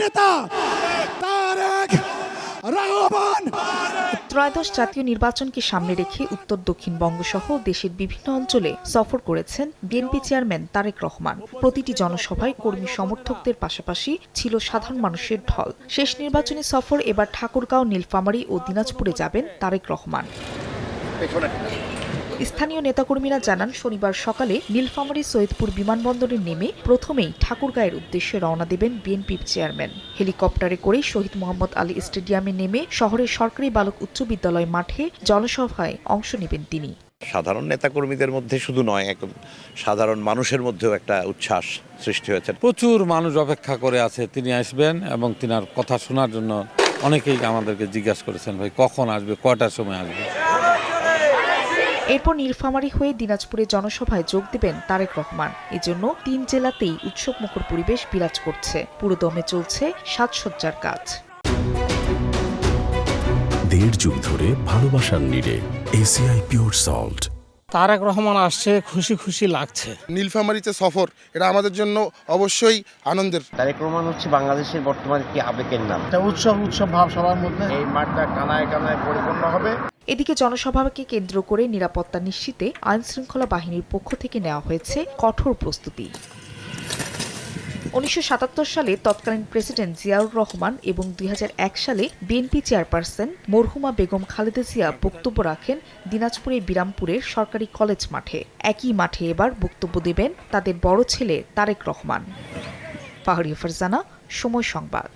নেতা তারেক রহমান। ত্রয়োদশ জাতীয় নির্বাচনকে সামনে রেখে উত্তর দক্ষিণ বঙ্গসহ দেশের বিভিন্ন অঞ্চলে সফর করেছেন বিএনপি চেয়ারম্যান তারেক রহমান। প্রতিটি জনসভায় কর্মী সমর্থকদের পাশাপাশি ছিল সাধারণ মানুষের ঢল। শেষ নির্বাচনী সফর এবার ঠাকুরগাঁও, নীলফামারী ও দিনাজপুরে যাবেন তারেক রহমান। স্থানীয় নেতাকর্মীরা জানান, শনিবার সকালে নীলফামারী সৈয়দপুর বিমানবন্দরে নেমে প্রথমেই ঠাকুরগাঁয়ের উদ্দেশ্যে রওনা দেবেন বিএনপি চেয়ারম্যান। হেলিকপ্টারে করে শহীদ মোহাম্মদ আলী স্টেডিয়ামে নেমে শহরের সরকারি বালক উচ্চ বিদ্যালয় মাঠে জনসভায় অংশ নেবেন তিনি। সাধারণ নেতাকর্মীদের মধ্যে শুধু নয়, একদম সাধারণ মানুষের মধ্যেও একটা উচ্ছ্বাস সৃষ্টি হয়েছে। প্রচুর মানুষ অপেক্ষা করে আছে তিনি আসবেন এবং তিনার কথা শোনার জন্য অনেকেই আমাদেরকে জিজ্ঞাসা করেছেন, ভাই কখন আসবে, কয়টার সময় আসবে। এরপর নীলফামারী হয়ে দিনাজপুরে জনসভায় যোগ দেবেন তারেক রহমান। এজন্য ৩ জেলাতেই উৎসবমুখর পরিবেশ বিরাজ করছে। পুরোদমে চলছে সাজসজ্জার কাজ। ১.৫ যুগ ধরে ভালোবাসার নিড়ে ACI pure salt. Tarique Rahman আসছে, খুশি খুশি লাগছে। নীলফামারীতে সফর, এটা আমাদের জন্য অবশ্যই আনন্দের। তারেক রহমান হচ্ছে বাংলাদেশের বর্তমানে কি আবেগের নাম। একটা উৎসব ভাব সবার মধ্যে। এই মাঠটা কানায় কানায় পরিপূর্ণ হবে। এদিকে জনসভাকে কেন্দ্র করে নিরাপত্তা নিশ্চিতে আইনশৃঙ্খলা বাহিনীর পক্ষ থেকে নেওয়া হয়েছে কঠোর প্রস্তুতি। ১৯৭৭ সালে তৎকালীন প্রেসিডেন্ট জিয়াউর রহমান এবং ২০০১ সালে বিএনপি চেয়ারপারসন মরহুমা বেগম খালেদা জিয়া বক্তব্য রাখেন দিনাজপুরের বিরামপুরের সরকারি কলেজ মাঠে। একই মাঠে এবার বক্তব্য দেবেন তাদের বড় ছেলে তারেক রহমান। ফাহরিয়া ফারজানা, সময় সংবাদ।